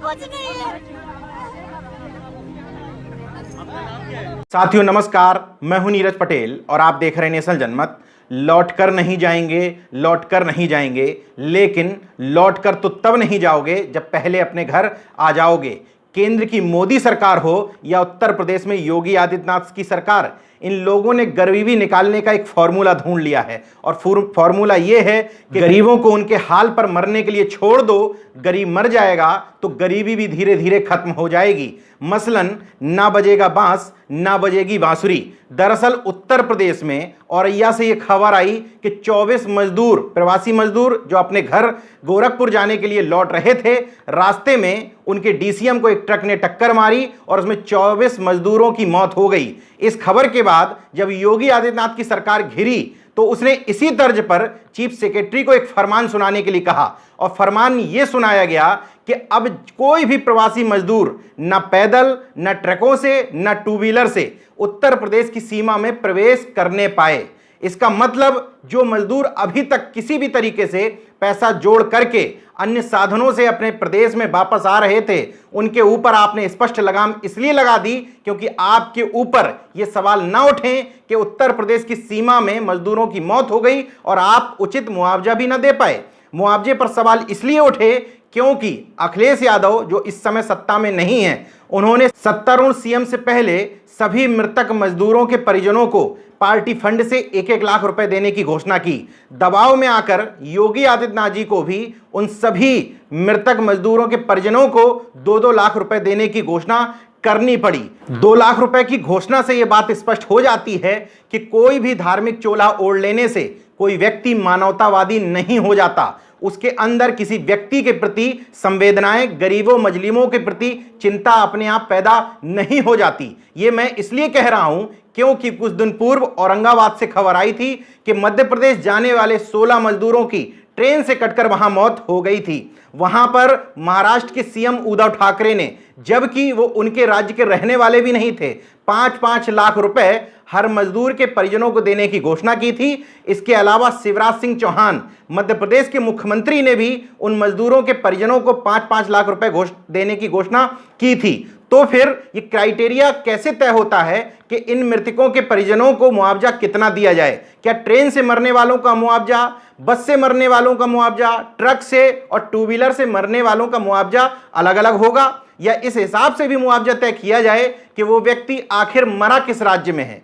कुछ नहीं है। साथियों नमस्कार, मैं हूं नीरज पटेल और आप देख रहे हैं नेशनल जनमत। लौट कर नहीं जाएंगे, लौट कर नहीं जाएंगे, लेकिन लौट कर तो तब नहीं जाओगे जब पहले अपने घर आ जाओगे। केंद्र की मोदी सरकार हो या उत्तर प्रदेश में योगी आदित्यनाथ की सरकार, इन लोगों ने गरीबी निकालने का एक फॉर्मूला ढूंढ लिया है और फॉर्मूला यह है कि गरीबों को उनके हाल पर मरने के लिए छोड़ दो। गरीब मर जाएगा तो गरीबी भी धीरे धीरे खत्म हो जाएगी। मसलन ना बजेगा बांस ना बजेगी बांसुरी। दरअसल उत्तर प्रदेश में औरैया से यह खबर आई कि 24 मजदूर, प्रवासी मजदूर जो अपने घर गोरखपुर जाने के लिए लौट रहे थे, रास्ते में उनके डीसीएम को एक ट्रक ने टक्कर मारी और उसमें 24 मजदूरों की मौत हो गई। इस खबर के बाद जब योगी आदित्यनाथ की सरकार घिरी तो उसने इसी तर्ज पर चीफ सेक्रेटरी को एक फरमान सुनाने के लिए कहा और फरमान यह सुनाया गया कि अब कोई भी प्रवासी मजदूर न पैदल, न ट्रकों से, न टू व्हीलर से उत्तर प्रदेश की सीमा में प्रवेश करने पाए। इसका मतलब जो मजदूर अभी तक किसी भी तरीके से पैसा जोड़ करके अन्य साधनों से अपने प्रदेश में वापस आ रहे थे, उनके ऊपर आपने स्पष्ट लगाम इसलिए लगा दी क्योंकि आपके ऊपर यह सवाल ना उठे कि उत्तर प्रदेश की सीमा में मजदूरों की मौत हो गई और आप उचित मुआवजा भी ना दे पाए। मुआवजे पर सवाल इसलिए उठे क्योंकि अखिलेश यादव, जो इस समय सत्ता में नहीं है, उन्होंने सत्तारूढ़ सीएम से पहले सभी मृतक मजदूरों के परिजनों को पार्टी फंड से 1-1 लाख रुपए देने की घोषणा की। दबाव में आकर योगी आदित्यनाथ जी को भी उन सभी मृतक मजदूरों के परिजनों को 2-2 लाख रुपए देने की घोषणा करनी पड़ी। 2 लाख रुपए की घोषणा से यह बात स्पष्ट हो जाती है कि कोई भी धार्मिक चोला ओढ़ लेने से कोई व्यक्ति मानवतावादी नहीं हो जाता। उसके अंदर किसी व्यक्ति के प्रति संवेदनाएं, गरीबों मजलूमों के प्रति चिंता अपने आप पैदा नहीं हो जाती। ये मैं इसलिए कह रहा हूं क्योंकि कुछ दिन पूर्व औरंगाबाद से खबर आई थी कि मध्य प्रदेश जाने वाले 16 मजदूरों की ट्रेन से कटकर वहां मौत हो गई थी। वहां पर महाराष्ट्र के सीएम उद्धव ठाकरे ने, जबकि वो उनके राज्य के रहने वाले भी नहीं थे, 5-5 लाख रुपए हर मजदूर के परिजनों को देने की घोषणा की थी। इसके अलावा शिवराज सिंह चौहान, मध्य प्रदेश के मुख्यमंत्री, ने भी उन मजदूरों के परिजनों को 5-5 लाख रुपए देने की घोषणा की थी। तो फिर ये क्राइटेरिया कैसे तय होता है कि इन मृतकों के परिजनों को मुआवजा कितना दिया जाए? क्या ट्रेन से मरने वालों का मुआवजा, बस से मरने वालों का मुआवजा, ट्रक से और टू व्हीलर से मरने वालों का मुआवजा अलग अलग होगा, या इस हिसाब से भी मुआवजा तय किया जाए कि वो व्यक्ति आखिर मरा किस राज्य में है?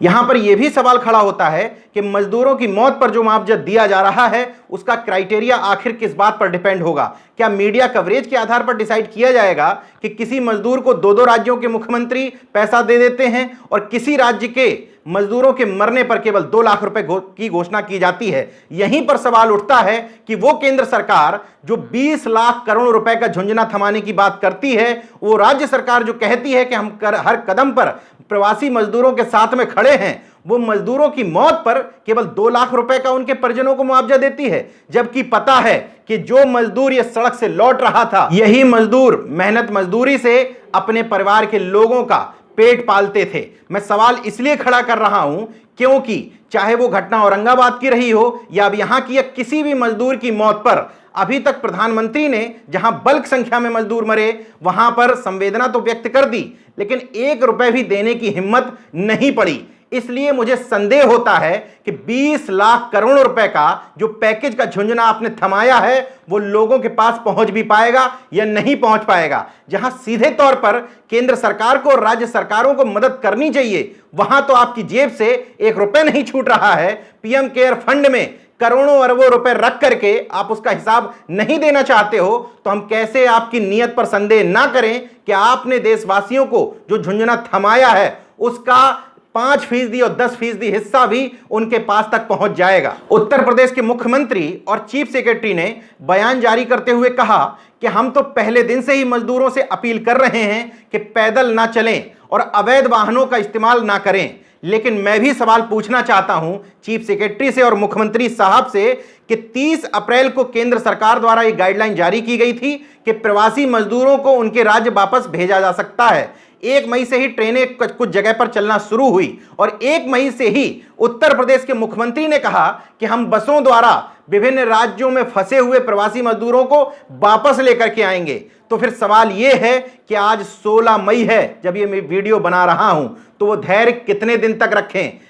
यहां पर यह भी सवाल खड़ा होता है कि मजदूरों की मौत पर जो मुआवजा दिया जा रहा है उसका क्राइटेरिया आखिर किस बात पर डिपेंड होगा? क्या मीडिया कवरेज के आधार पर डिसाइड किया जाएगा कि किसी मजदूर को 2-2 राज्यों के मुख्यमंत्री पैसा दे देते हैं और किसी राज्य के मजदूरों के मरने पर केवल 2 लाख रुपए की घोषणा की जाती है? यहीं पर सवाल उठता है कि वो केंद्र सरकार जो 20 लाख करोड़ रुपए का झुंझुना थमाने की बात करती है, वो राज्य सरकार जो कहती है कि हम हर कदम पर प्रवासी मजदूरों के साथ में खड़े हैं, वो मजदूरों की मौत पर केवल 2 लाख रुपए का उनके परिजनों को मुआवजा देती है, जबकि पता है कि जो मजदूर ये सड़क से लौट रहा था, यही मजदूर मेहनत मजदूरी से अपने परिवार के लोगों का पेट पालते थे। मैं सवाल इसलिए खड़ा कर रहा हूं क्योंकि चाहे वो घटना औरंगाबाद की रही हो या अब यहां की या किसी भी मजदूर की मौत पर अभी तक प्रधानमंत्री ने जहां बल्क संख्या में मजदूर मरे वहां पर संवेदना तो व्यक्त कर दी, लेकिन 1 रुपए भी देने की हिम्मत नहीं पड़ी। इसलिए मुझे संदेह होता है कि 20 लाख करोड़ रुपए का जो पैकेज का झुंझुना आपने थमाया है वो लोगों के पास पहुंच भी पाएगा या नहीं पहुंच पाएगा। जहां सीधे तौर पर केंद्र सरकार को और राज्य सरकारों को मदद करनी चाहिए, वहां तो आपकी जेब से 1 रुपए नहीं छूट रहा है। पीएम केयर फंड में करोड़ों अरबों रुपए रख करके आप उसका हिसाब नहीं देना चाहते हो, तो हम कैसे आपकी नीयत पर संदेह ना करें कि आपने देशवासियों को जो झुंझुना थमाया है उसका 5% और 10% हिस्सा भी उनके पास तक पहुंच जाएगा। उत्तर प्रदेश के मुख्यमंत्री और चीफ सेक्रेटरी ने बयान जारी करते हुए कहा कि हम तो पहले दिन से ही मजदूरों से अपील कर रहे हैं कि पैदल ना चलें और अवैध वाहनों का इस्तेमाल ना करें। लेकिन मैं भी सवाल पूछना चाहता हूं चीफ सेक्रेटरी से और मुख्यमंत्री साहब से कि 30 अप्रैल को केंद्र सरकार द्वारा एक गाइडलाइन जारी की गई थी कि प्रवासी मजदूरों को उनके राज्य वापस भेजा जा सकता है। 1 मई से ही ट्रेनें कुछ जगह पर चलना शुरू हुई और 1 मई से ही उत्तर प्रदेश के मुख्यमंत्री ने कहा कि हम बसों द्वारा विभिन्न राज्यों में फंसे हुए प्रवासी मजदूरों को वापस लेकर के आएंगे। तो फिर सवाल यह है कि आज 16 मई है जब ये मैं वीडियो बना रहा हूं, तो वो धैर्य कितने दिन तक रखें?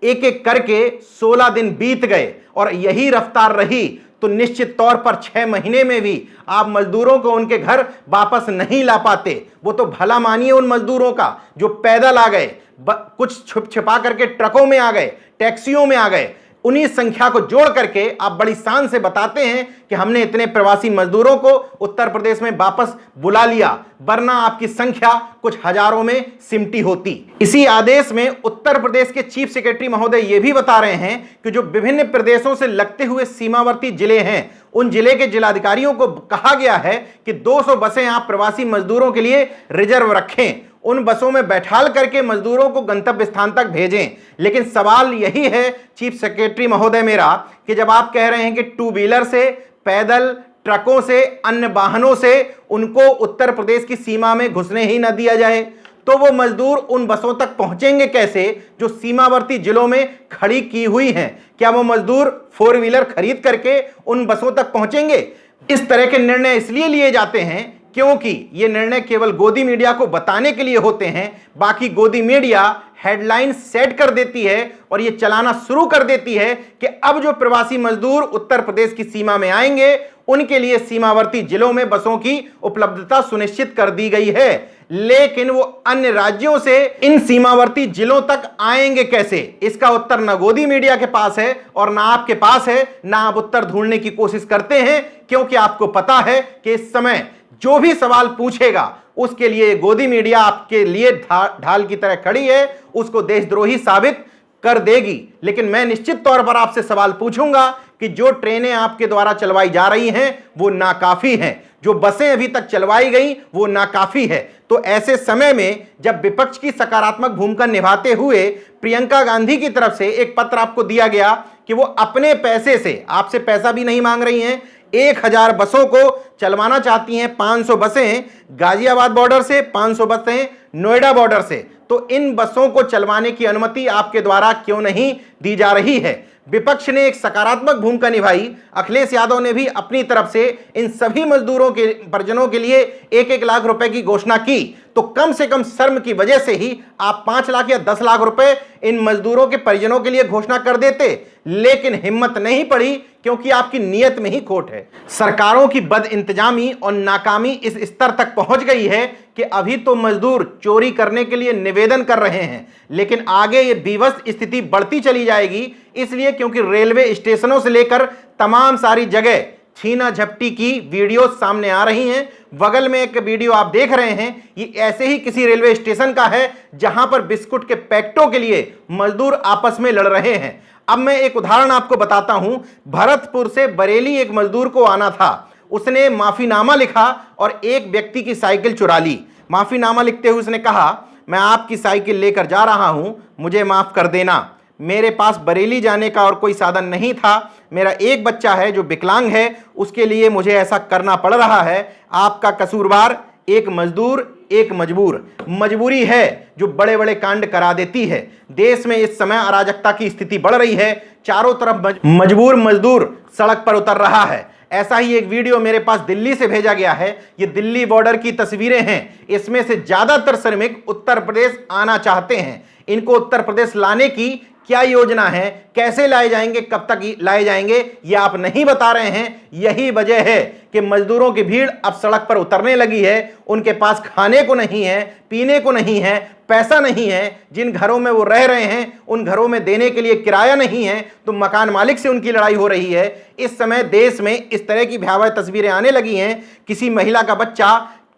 एक एक करके 16 दिन बीत गए और यही रफ्तार रही तो निश्चित तौर पर 6 महीने में भी आप मजदूरों को उनके घर वापस नहीं ला पाते। वो तो भला मानिए उन मजदूरों का जो पैदल आ गए, कुछ छुप छिपा करके ट्रकों में आ गए, टैक्सियों में आ गए, उन्हीं संख्या को जोड़ करके आप बड़ी शान से बताते हैं कि हमने इतने प्रवासी मजदूरों को उत्तर प्रदेश में वापस बुला लिया, वरना आपकी संख्या कुछ हजारों में सिमटी होती। इसी आदेश में उत्तर प्रदेश के चीफ सेक्रेटरी महोदय यह भी बता रहे हैं कि जो विभिन्न प्रदेशों से लगते हुए सीमावर्ती जिले हैं, उन जिले के जिलाधिकारियों को कहा गया है कि 200 बसें आप प्रवासी मजदूरों के लिए रिजर्व रखें, उन बसों में बैठाल करके मजदूरों को गंतव्य स्थान तक भेजें। लेकिन सवाल यही है चीफ सेक्रेटरी महोदय मेरा कि जब आप कह रहे हैं कि टू व्हीलर से, पैदल, ट्रकों से, अन्य वाहनों से उनको उत्तर प्रदेश की सीमा में घुसने ही न दिया जाए, तो वो मजदूर उन बसों तक पहुंचेंगे कैसे जो सीमावर्ती जिलों में खड़ी की हुई हैं? क्या वो मजदूर 4 व्हीलर खरीद करके उन बसों तक पहुंचेंगे? इस तरह के निर्णय इसलिए लिए जाते हैं क्योंकि ये निर्णय केवल गोदी मीडिया को बताने के लिए होते हैं। बाकी गोदी मीडिया हेडलाइन सेट कर देती है और ये चलाना शुरू कर देती है कि अब जो प्रवासी मजदूर उत्तर प्रदेश की सीमा में आएंगे उनके लिए सीमावर्ती जिलों में बसों की उपलब्धता सुनिश्चित कर दी गई है। लेकिन वो अन्य राज्यों से इन सीमावर्ती जिलों तक आएंगे कैसे? इसका उत्तर ना गोदी मीडिया के पास है और ना आपके पास है, ना आप उत्तर ढूंढने की कोशिश करते हैं, क्योंकि आपको पता है कि इस समय जो भी सवाल पूछेगा उसके लिए गोदी मीडिया आपके लिए ढाल की तरह खड़ी है, उसको देशद्रोही साबित कर देगी। लेकिन मैं निश्चित तौर पर आपसे सवाल पूछूंगा कि जो ट्रेनें आपके द्वारा चलवाई जा रही हैं वो नाकाफी हैं, जो बसें अभी तक चलवाई गई वो नाकाफी है। तो ऐसे समय में जब विपक्ष की सकारात्मक भूमिका निभाते हुए प्रियंका गांधी की तरफ से एक पत्र आपको दिया गया कि वो अपने पैसे से, आपसे पैसा भी नहीं मांग रही हैं, 1000 बसों को चलवाना चाहती हैं, 500 बसें गाजियाबाद बॉर्डर से, 500 बसें नोएडा बॉर्डर से, तो इन बसों को चलवाने की अनुमति आपके द्वारा क्यों नहीं दी जा रही है? विपक्ष ने एक सकारात्मक भूमिका निभाई, अखिलेश यादव ने भी अपनी तरफ से इन सभी मजदूरों के परिजनों के लिए 1-1 लाख रुपए की घोषणा की, तो कम से कम शर्म की वजह से ही आप 5 लाख या 10 लाख रुपए इन मजदूरों के परिजनों के लिए घोषणा कर देते। लेकिन हिम्मत नहीं पड़ी क्योंकि आपकी नीयत में ही खोट है। सरकारों की बदइंतजामी और नाकामी इस स्तर तक पहुंच गई है कि अभी तो मजदूर चोरी करने के लिए निवेदन कर रहे हैं, लेकिन आगे ये विवश स्थिति बढ़ती चली जाएगी, इसलिए क्योंकि रेलवे स्टेशनों से लेकर तमाम सारी जगह छीना झपटी की वीडियो सामने आ रही हैं। बगल में एक वीडियो आप देख रहे हैं, ये ऐसे ही किसी रेलवे स्टेशन का है जहां पर बिस्कुट के पैकेटों के लिए मजदूर आपस में लड़ रहे हैं। अब मैं एक उदाहरण आपको बताता हूं। भरतपुर से बरेली एक मजदूर को आना था, उसने माफीनामा लिखा और एक व्यक्ति की साइकिल चुरा ली। माफीनामा लिखते हुए उसने कहा, मैं आपकी साइकिल लेकर जा रहा हूं, मुझे माफ कर देना, मेरे पास बरेली जाने का और कोई साधन नहीं था, मेरा एक बच्चा है जो विकलांग है, उसके लिए मुझे ऐसा करना पड़ रहा है, आपका कसूरवार एक मजदूर एक मजबूर, मजबूरी है जो बड़े बड़े कांड करा देती है। देश में इस समय अराजकता की स्थिति बढ़ रही है, चारों तरफ मजबूर मजदूर सड़क पर उतर रहा है। ऐसा ही एक वीडियो मेरे पास दिल्ली से भेजा गया है, ये दिल्ली बॉर्डर की तस्वीरें हैं, इसमें से ज्यादातर श्रमिक उत्तर प्रदेश आना चाहते हैं। इनको उत्तर प्रदेश लाने की क्या योजना है, कैसे लाए जाएंगे, कब तक लाए जाएंगे, ये आप नहीं बता रहे हैं। यही वजह है कि मजदूरों की भीड़ अब सड़क पर उतरने लगी है। उनके पास खाने को नहीं है, पीने को नहीं है, पैसा नहीं है, जिन घरों में वो रह रहे हैं उन घरों में देने के लिए किराया नहीं है, तो मकान मालिक से उनकी लड़ाई हो रही है। इस समय देश में इस तरह की भयावह तस्वीरें आने लगी हैं। किसी महिला का बच्चा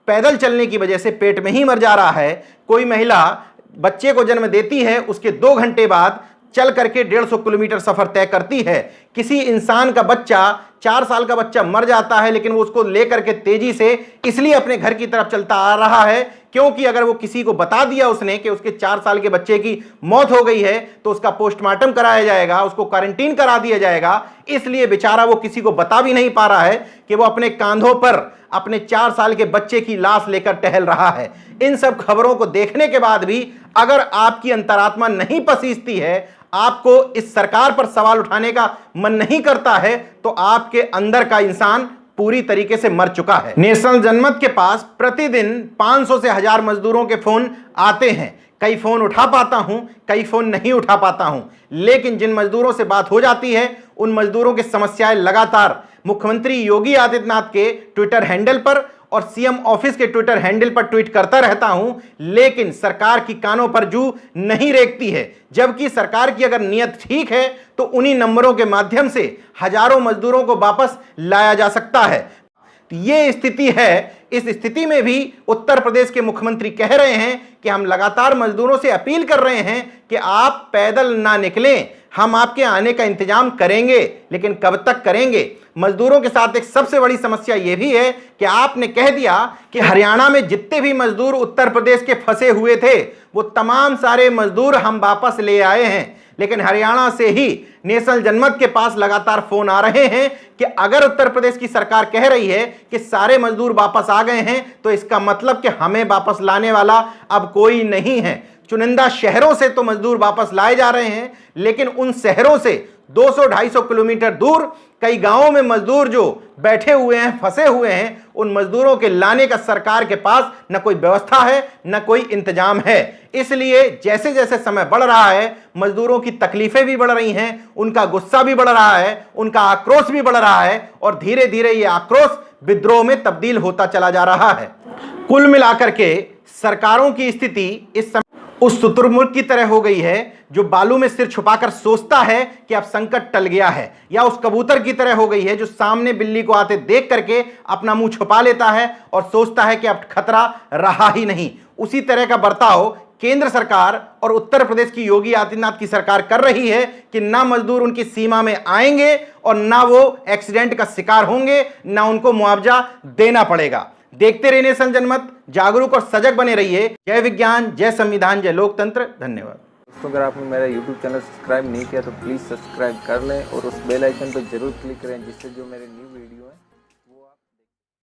पैदल चलने की वजह से पेट में ही मर जा रहा है। कोई महिला बच्चे को जन्म देती है, उसके 2 घंटे बाद चल करके 150 किलोमीटर सफर तय करती है। किसी इंसान का बच्चा, 4 साल का बच्चा मर जाता है, लेकिन वो उसको लेकर के तेजी से इसलिए अपने घर की तरफ चलता आ रहा है क्योंकि अगर वो किसी को बता दिया उसने कि उसके 4 साल के बच्चे की मौत हो गई है तो उसका पोस्टमार्टम कराया जाएगा, उसको क्वारंटीन करा दिया जाएगा। इसलिए बेचारा वो किसी को बता भी नहीं पा रहा है कि वो अपने कांधों पर अपने 4 साल के बच्चे की लाश लेकर टहल रहा है। इन सब खबरों को देखने के बाद भी अगर आपकी अंतरात्मा नहीं पसीजती है, आपको इस सरकार पर सवाल उठाने का मन नहीं करता है, तो आपके अंदर का इंसान पूरी तरीके से मर चुका है। नेशनल जनमत के पास प्रतिदिन 500 से 1000 मजदूरों के फोन आते हैं। कई फोन उठा पाता हूं, कई फोन नहीं उठा पाता हूं, लेकिन जिन मजदूरों से बात हो जाती है उन मजदूरों की समस्याएं लगातार मुख्यमंत्री योगी आदित्यनाथ के ट्विटर हैंडल पर और सीएम ऑफिस के ट्विटर हैंडल पर ट्वीट करता रहता हूं, लेकिन सरकार की कानों पर जू नहीं रेंगती है। जबकि सरकार की अगर नीयत ठीक है तो उन्हीं नंबरों के माध्यम से हजारों मजदूरों को वापस लाया जा सकता है। ये स्थिति है। इस स्थिति में भी उत्तर प्रदेश के मुख्यमंत्री कह रहे हैं कि हम लगातार मजदूरों से अपील कर रहे हैं कि आप पैदल ना निकलें, हम आपके आने का इंतजाम करेंगे, लेकिन कब तक करेंगे। मजदूरों के साथ एक सबसे बड़ी समस्या यह भी है कि आपने कह दिया कि हरियाणा में जितने भी मजदूर उत्तर प्रदेश के फंसे हुए थे वो तमाम सारे मजदूर हम वापस ले आए हैं, लेकिन हरियाणा से ही नेशनल जनमत के पास लगातार फोन आ रहे हैं कि अगर उत्तर प्रदेश की सरकार कह रही है कि सारे मजदूर वापस आ गए हैं तो इसका मतलब कि हमें वापस लाने वाला अब कोई नहीं है। चुनिंदा शहरों से तो मजदूर वापस लाए जा रहे हैं, लेकिन उन शहरों से 200-250 किलोमीटर दूर कई गांवों में मजदूर जो बैठे हुए हैं, फंसे हुए हैं, उन मजदूरों के लाने का सरकार के पास न कोई व्यवस्था है न कोई इंतजाम है। इसलिए जैसे जैसे समय बढ़ रहा है मजदूरों की तकलीफें भी बढ़ रही हैं, उनका गुस्सा भी बढ़ रहा है, उनका आक्रोश भी बढ़ रहा है और धीरे धीरे ये आक्रोश विद्रोह में तब्दील होता चला जा रहा है। कुल मिलाकर के सरकारों की स्थिति इस समय उस शुतुरमुर्ग की तरह हो गई है जो बालू में सिर छुपाकर सोचता है कि अब संकट टल गया है, या उस कबूतर की तरह हो गई है जो सामने बिल्ली को आते देख करके अपना मुंह छुपा लेता है और सोचता है कि अब खतरा रहा ही नहीं। उसी तरह का बर्ताव केंद्र सरकार और उत्तर प्रदेश की योगी आदित्यनाथ की सरकार कर रही है कि ना मजदूर उनकी सीमा में आएंगे और ना वो एक्सीडेंट का शिकार होंगे, ना उनको मुआवजा देना पड़ेगा। देखते रहिए नेशनल जनमत, जागरूक और सजग बने रहिए। जय विज्ञान, जय संविधान, जय लोकतंत्र। धन्यवाद दोस्तों, अगर आपने मेरा YouTube चैनल सब्सक्राइब नहीं किया तो प्लीज़ सब्सक्राइब कर लें और उस बेल आइकन पर जरूर क्लिक करें जिससे जो मेरे न्यू वीडियो है